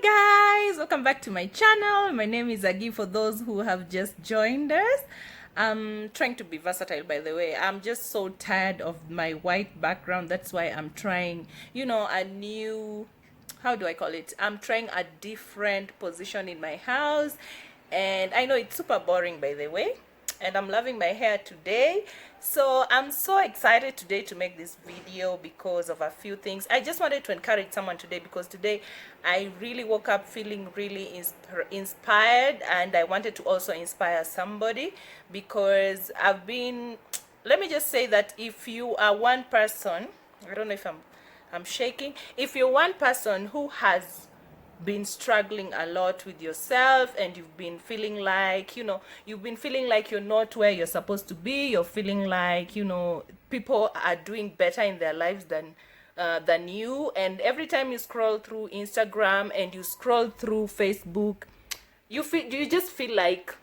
Guys, welcome back to my channel. My name is Aggie for those who have just joined us. I'm trying to be versatile, by the way. I'm just so tired of my white background. That's why I'm trying, a new, how do I call it? I'm trying a different position in my house. And I know it's super boring, by the way, and I'm loving my hair today. So I'm so excited today to make this video because of a few things. I just wanted to encourage someone today because today I really woke up feeling really inspired, and I wanted to also inspire somebody because let me just say that if you are one person, I don't know if I'm shaking. If you're one person who has been struggling a lot with yourself, and you've been feeling like you're not where you're supposed to be, you're feeling like people are doing better in their lives than you, and every time you scroll through Instagram and you scroll through Facebook, you just feel like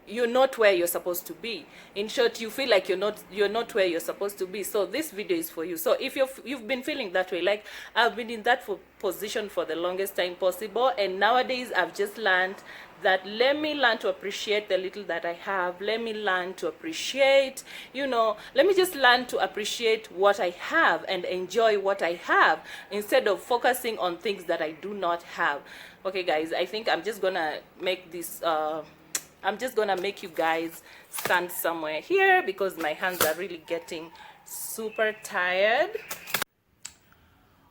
you're not where you're supposed to be. In short, you feel like you're not where you're supposed to be. So this video is for you. So if you've been feeling that way, like I've been in that position for the longest time possible, and nowadays I've just learned that let me learn to appreciate the little that I have. Let me learn to appreciate, let me just learn to appreciate what I have and enjoy what I have instead of focusing on things that I do not have. Okay guys, I think I'm just gonna make this I'm just gonna make you guys stand somewhere here because my hands are really getting super tired.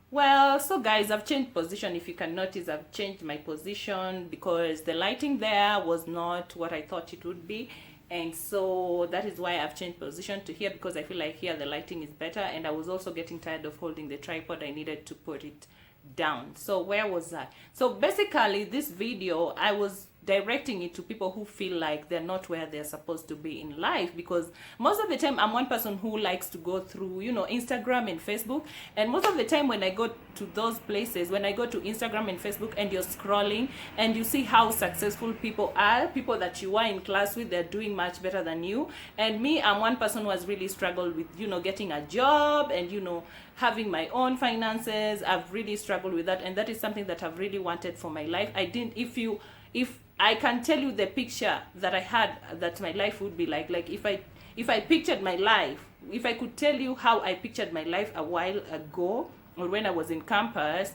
Well, so guys, I've changed position. If you can notice, I've changed my position because the lighting there was not what I thought it would be, and so that is why I've changed position to here, because I feel like here the lighting is better, and I was also getting tired of holding the tripod. I needed to put it down. So where was I? So basically this video, I was directing it to people who feel like they're not where they're supposed to be in life, because most of the time I'm one person who likes to go through Instagram and Facebook, and most of the time when I go to those places, when I go to Instagram and Facebook and you're scrolling and you see how successful people are, people that you are in class with, they're doing much better than you, and me, I'm one person who has really struggled with getting a job and having my own finances. I've really struggled with that, and that is something that I've really wanted for my life. If I can tell you the picture that I had that my life would be like if I pictured my life, if I could tell you how I pictured my life a while ago or when I was in campus,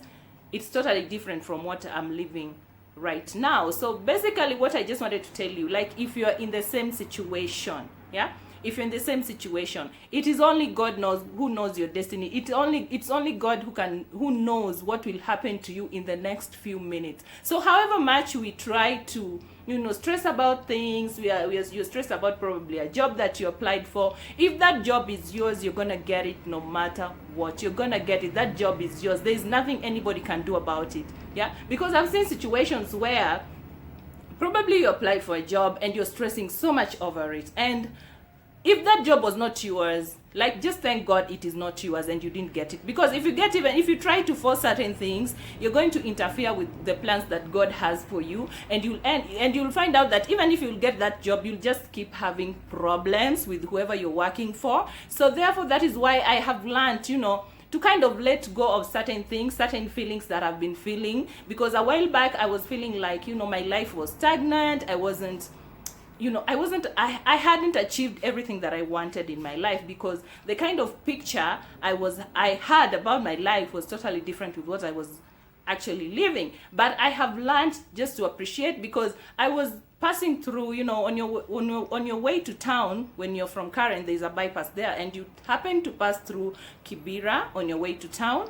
it's totally different from what I'm living right now. So basically what I just wanted to tell you, like if you're in the same situation, if you're in the same situation, it is only God who knows your destiny. It's only God who knows what will happen to you in the next few minutes. So however much we try to stress about things, you're stressed about probably a job that you applied for. If that job is yours, you're gonna get it no matter what. You're gonna get it. That job is yours. There's nothing anybody can do about it. Because I've seen situations where probably you applied for a job and you're stressing so much over it, and if that job was not yours, like just thank God it is not yours and you didn't get it. Because if you try to force certain things, you're going to interfere with the plans that God has for you, and you'll find out that even if you'll get that job, you'll just keep having problems with whoever you're working for. So therefore, that is why I have learned, to kind of let go of certain things, certain feelings that I've been feeling. Because a while back I was feeling like, my life was stagnant. I hadn't achieved everything that I wanted in my life, because the kind of picture I had about my life was totally different with what I was actually living. But I have learned just to appreciate, because I was passing through, on your way to town, when you're from Karen, there's a bypass there, and you happen to pass through Kibera on your way to town.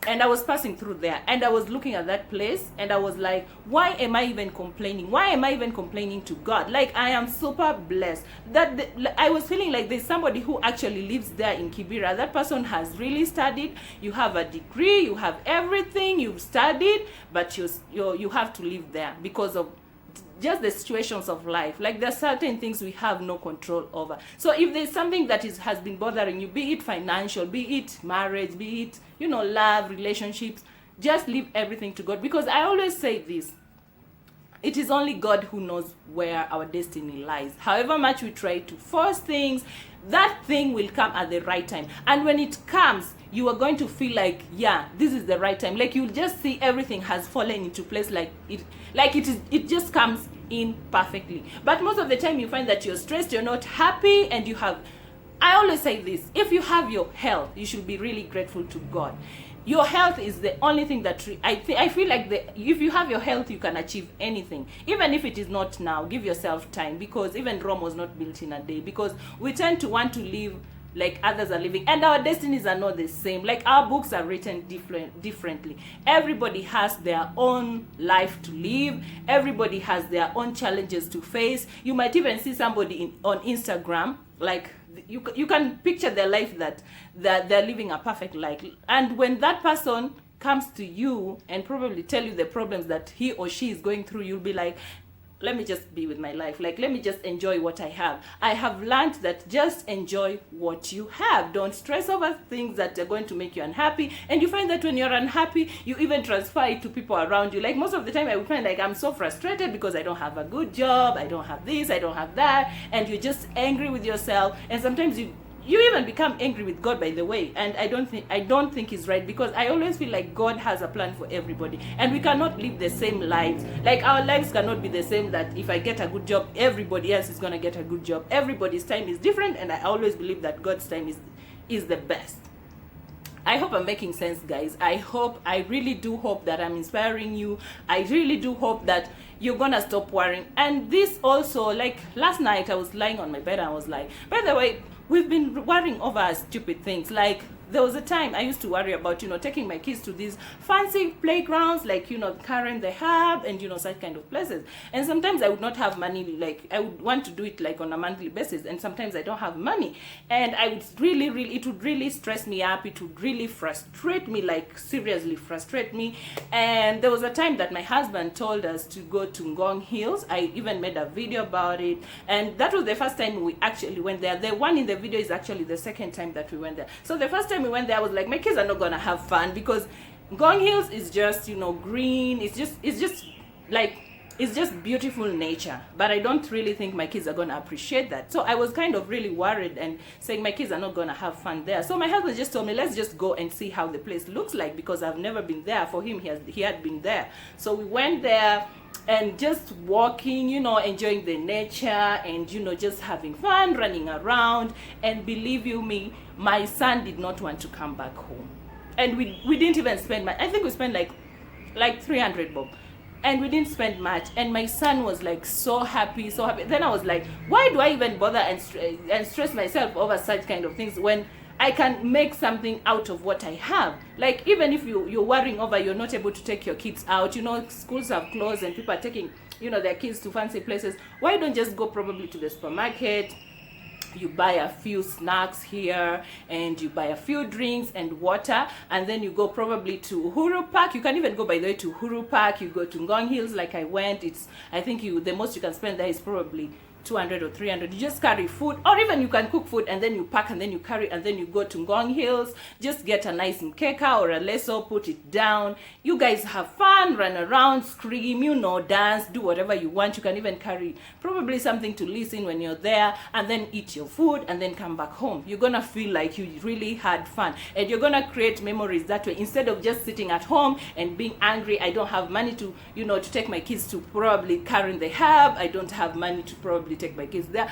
And I was passing through there, and I was looking at that place, and I was like, why am I even complaining? Why am I even complaining to God? Like, I am super blessed that I was feeling like there's somebody who actually lives there in Kibera. That person has really studied. You have a degree, you have everything, you've studied, but you have to live there because of just the situations of life. Like, there are certain things we have no control over. So if there's something that has been bothering you, be it financial, be it marriage, be it love, relationships, just leave everything to God. Because I always say this, it is only God who knows where our destiny lies. However much we try to force things, that thing will come at the right time. And when it comes, you are going to feel like, yeah, this is the right time. Like you'll just see everything has fallen into place, it just comes in perfectly. But most of the time you find that you're stressed, you're not happy, and I always say this, if you have your health, you should be really grateful to God. Your health is the only thing that I feel like if you have your health, you can achieve anything. Even if it is not now, give yourself time, because even Rome was not built in a day, because we tend to want to live like others are living, and our destinies are not the same. Like our books are written differently. Everybody has their own life to live. Everybody has their own challenges to face. You might even see somebody on Instagram, like you can picture their life that they're living a perfect life, and when that person comes to you and probably tell you the problems that he or she is going through, you'll be like, let me just be with my life. Like, let me just enjoy what I have. I have learned that just enjoy what you have. Don't stress over things that are going to make you unhappy. And you find that when you're unhappy, you even transfer it to people around you. Like most of the time I would find like I'm so frustrated because I don't have a good job, I don't have this, I don't have that. And you're just angry with yourself. And sometimes you even become angry with God, by the way, and I don't think it's right, because I always feel like God has a plan for everybody, and we cannot live the same lives. Like our lives cannot be the same, that if I get a good job, everybody else is going to get a good job. Everybody's time is different, and I always believe that God's time is the best. I hope I'm making sense, guys. I really do hope that I'm inspiring you. I really do hope that you're gonna stop worrying. And this also, like last night I was lying on my bed and I was like, by the way, we've been worrying over stupid things. Like there was a time I used to worry about, taking my kids to these fancy playgrounds, like, Karen the Hub and, such kind of places. And sometimes I would not have money, like I would want to do it like on a monthly basis. And sometimes I don't have money. And it would really stress me up. It would really frustrate me, like seriously frustrate me. And there was a time that my husband told us to go to Ngong Hills. I even made a video about it. And that was the first time we actually went there. The one in the video is actually the second time that we went there. So the first time we went there, I was like, my kids are not gonna have fun, because Ngong Hills is just, green. It's just beautiful nature. But I don't really think my kids are gonna appreciate that. So I was kind of really worried and saying my kids are not gonna have fun there. So my husband just told me, let's just go and see how the place looks like, because I've never been there. For him, he had been there. So we went there and just walking, enjoying the nature and, just having fun, running around. And believe you me, my son did not want to come back home. And we didn't even spend much. I think we spent like 300 bob. And we didn't spend much. And my son was like so happy, so happy. Then I was like, why do I even bother and stress myself over such kind of things when I can make something out of what I have? Like, even if you're worrying over you're not able to take your kids out, schools have closed and people are taking, their kids to fancy places. Why don't just go probably to the supermarket? You buy a few snacks here and you buy a few drinks and water, and then you go probably to Uhuru Park. You can even go, by the way, to Uhuru Park. You go to Ngong Hills like I went. I think the most you can spend there is probably 200 or 300. You just carry food, or even you can cook food and then you pack and then you carry, and then you go to Ngong Hills. Just get a nice mkeka or a leso, put it down. You guys have fun, run around, scream, dance, do whatever you want. You can even carry probably something to listen when you're there, and then eat your food and then come back home. You're gonna feel like you really had fun, and you're gonna create memories that way, instead of just sitting at home and being angry. I don't have money to to take my kids to probably Karen the Hub. I don't have money to probably take my kids there.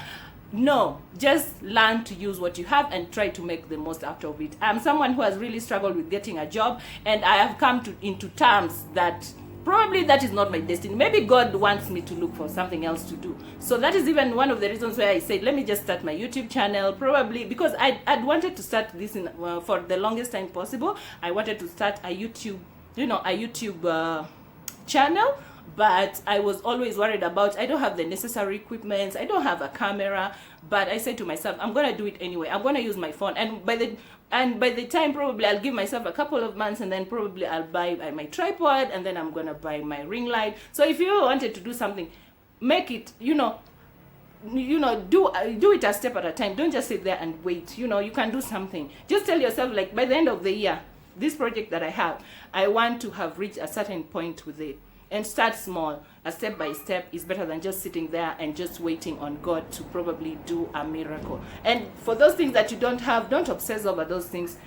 No, just learn to use what you have and try to make the most out of it. I'm someone who has really struggled with getting a job, and I have come into terms that probably that is not my destiny. Maybe God wants me to look for something else to do. So that is even one of the reasons why I said, let me just start my YouTube channel, probably because I'd wanted to start this for the longest time possible. I wanted to start a YouTube, channel. But I was always worried about, I don't have the necessary equipment, I don't have a camera. But I said to myself, I'm going to do it anyway. I'm going to use my phone. And by the time, probably I'll give myself a couple of months, and then probably I'll buy my tripod, and then I'm going to buy my ring light. So if you wanted to do something, make it, do it a step at a time. Don't just sit there and wait. You can do something. Just tell yourself, like, by the end of the year, this project that I have, I want to have reached a certain point with it. and start small. A step by step is better than just sitting there and just waiting on God to probably do a miracle. And for those things that you don't have, don't obsess over those things.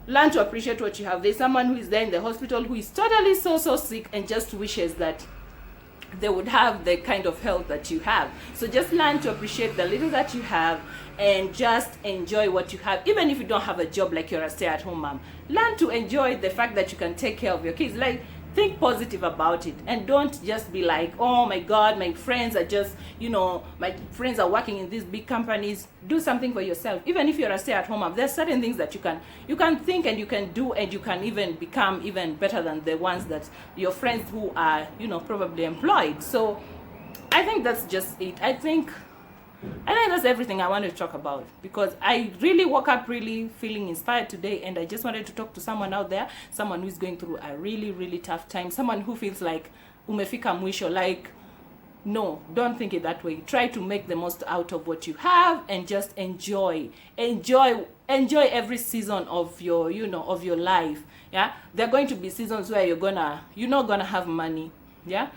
Learn to appreciate what you have. There's someone who is there in the hospital who is totally so sick and just wishes that they would have the kind of health that you have. So just learn to appreciate the little that you have and just enjoy what you have. Even if you don't have a job, like you're a stay-at-home mom, learn to enjoy the fact that you can take care of your kids. Like, think positive about it, and don't just be like, oh my God, my friends are just, my friends are working in these big companies. Do something for yourself. Even if you're a stay-at-home mom, there's certain things that you can think and you can do, and you can even become even better than the ones that your friends who are, probably employed. So I think that's just it. I think that's everything I wanted to talk about, because I really woke up really feeling inspired today, and I just wanted to talk to someone out there, someone who's going through a really, really tough time, someone who feels like umefika mwisho. Like, no, don't think it that way. Try to make the most out of what you have and just enjoy every season of your, of your life. Yeah, there are going to be seasons where you're not gonna have money. Yeah,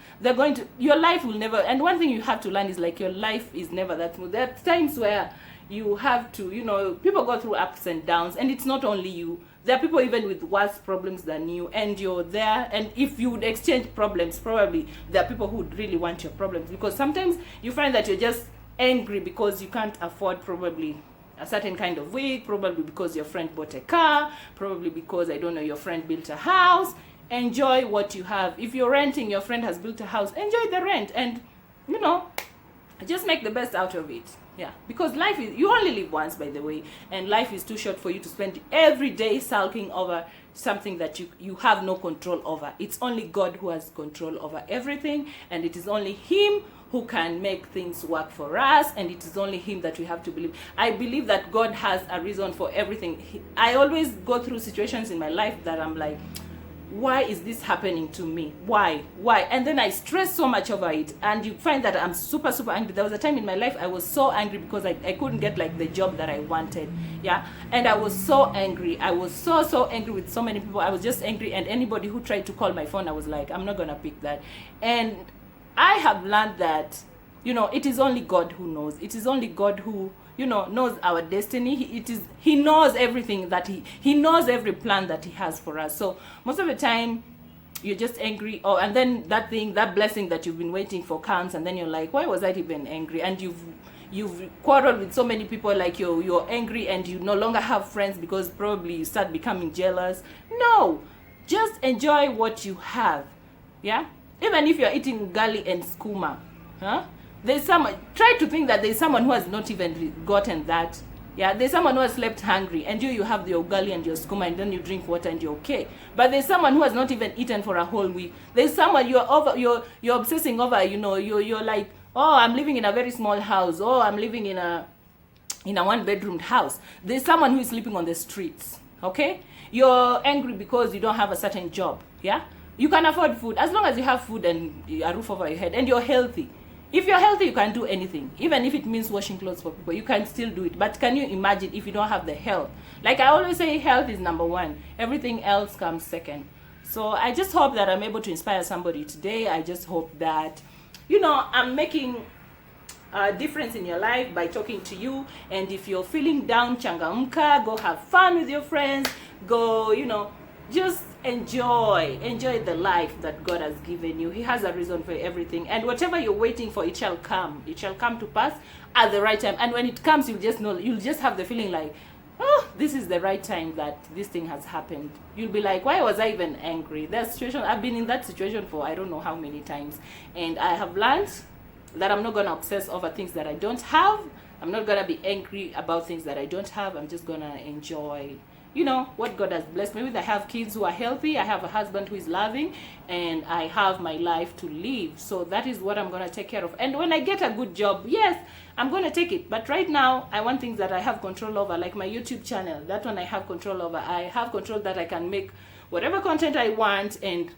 your life will never, and one thing you have to learn is, like, your life is never that smooth. There are times where you have to, people go through ups and downs, and it's not only you. There are people even with worse problems than you, and you're there, and if you would exchange problems, probably there are people who would really want your problems, because sometimes you find that you're just angry because you can't afford probably a certain kind of wig, probably because your friend bought a car, probably because, I don't know, your friend built a house. Enjoy what you have. If you're renting, your friend has built a house, enjoy the rent, and just make the best out of it. Yeah, because life is, you only live once, by the way, and life is too short for you to spend every day sulking over something that you have no control over. It's only God who has control over everything, and it is only Him who can make things work for us, and it is only Him that we have to believe. I believe that God has a reason for everything. I always go through situations in my life that I'm like, why is this happening to me? Why? And then I stress so much over it, and you find that I'm super, super angry. There was a time in my life I was so angry because I couldn't get, like, the job that I wanted. Yeah, and I was so angry. I was so angry with so many people. I was just angry, and anybody who tried to call my phone, I was like, I'm not gonna pick that. And I have learned that, it is only God who knows. It is only God who, knows our destiny. He knows everything, that he knows every plan that He has for us. So most of the time you're just angry, and then that blessing that you've been waiting for comes, and then you're like, why was I even angry? And you've quarreled with so many people, like you're angry, and you no longer have friends because probably you start becoming jealous. No, just enjoy what you have. Yeah, even if you're eating ugali and skuma, try to think that there's someone who has not even gotten that. Yeah, there's someone who has slept hungry, and you have your ugali and your skuma, and then you drink water and you're okay. But there's someone who has not even eaten for a whole week. There's someone you're obsessing over. You're like, oh, I'm living in a very small house. Oh, I'm living in a 1-bedroom house. There's someone who is sleeping on the streets. Okay, you're angry because you don't have a certain job. Yeah, you can afford food as long as you have food and a roof over your head, and you're healthy. If you're healthy, you can do anything. Even if it means washing clothes for people, you can still do it. But can you imagine if you don't have the health? Like I always say, health is number one. Everything else comes second. So I just hope that I'm able to inspire somebody today. I just hope that, I'm making a difference in your life by talking to you. And if you're feeling down, changamka, go have fun with your friends. Go, just enjoy the life that God has given you. He has a reason for everything, and whatever you're waiting for, it shall come to pass at the right time. And when it comes, you'll just have the feeling like, oh, this is the right time that this thing has happened. You'll be like, why was I even angry? That situation, I've been in that situation for I don't know how many times, and I have learned that I'm not going to obsess over things that I don't have. I'm not going to be angry about things that I don't have. I'm just going to enjoy what God has blessed me with. I have kids who are healthy. I have a husband who is loving, and I have my life to live. So that is what I'm going to take care of. And when I get a good job, yes, I'm going to take it. But right now, I want things that I have control over, like my YouTube channel. That one I have control over. I have control that I can make whatever content I want, and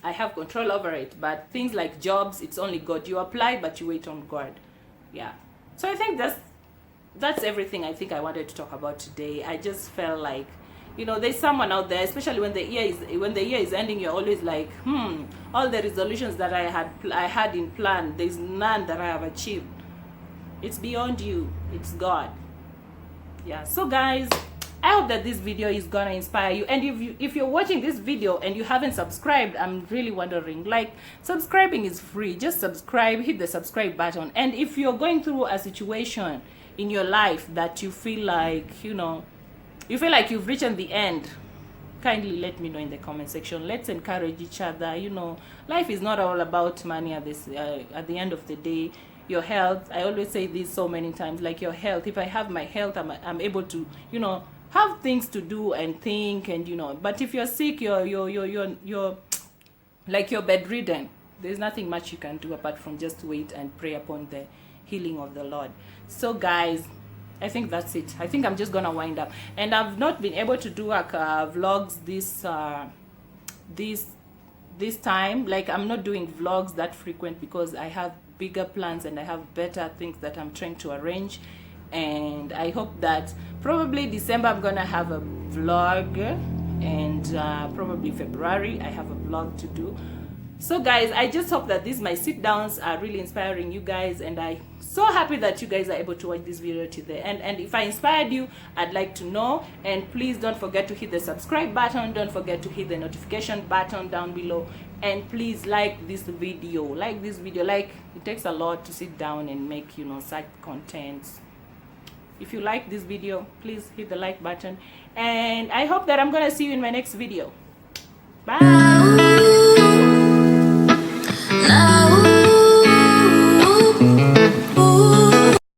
I have control over it. But things like jobs, it's only God. You apply, but you wait on God. Yeah. So I think that's everything I think I wanted to talk about today. I just felt like, you know, there's someone out there, especially when the year is ending, you're always like, all the resolutions that I had in plan, there's none that I have achieved. It's beyond you, it's God. Yeah, so guys, I hope that this video is gonna inspire you. And if you're watching this video and you haven't subscribed, I'm really wondering, like, subscribing is free. Just subscribe, hit the subscribe button. And if you're going through a situation in your life that you feel like, you know, you feel like you've reached the end, kindly let me know in the comment section. Let's encourage each other. You know, life is not all about money at the end of the day. Your health, I always say this so many times, like your health. If I have my health, I'm able to, you know, have things to do and think, and you know. But if you're sick, you're like you're bedridden, there's nothing much you can do apart from just wait and pray upon the healing of the Lord. So guys, I think that's it. I think I'm just gonna wind up. And I've not been able to do vlogs this time. Like, I'm not doing vlogs that frequent because I have bigger plans and I have better things that I'm trying to arrange. And I hope that probably December I'm gonna have a vlog, and probably February I have a vlog to do. So guys, I just hope that my sit downs are really inspiring you guys, and I'm so happy that you guys are able to watch this video to the end. And if I inspired you, I'd like to know. And please don't forget to hit the subscribe button, don't forget to hit the notification button down below, and please like this video. Like it takes a lot to sit down and make, you know, such contents. If you like this video, please hit the like button, and I hope that I'm gonna see you in my next video. Bye.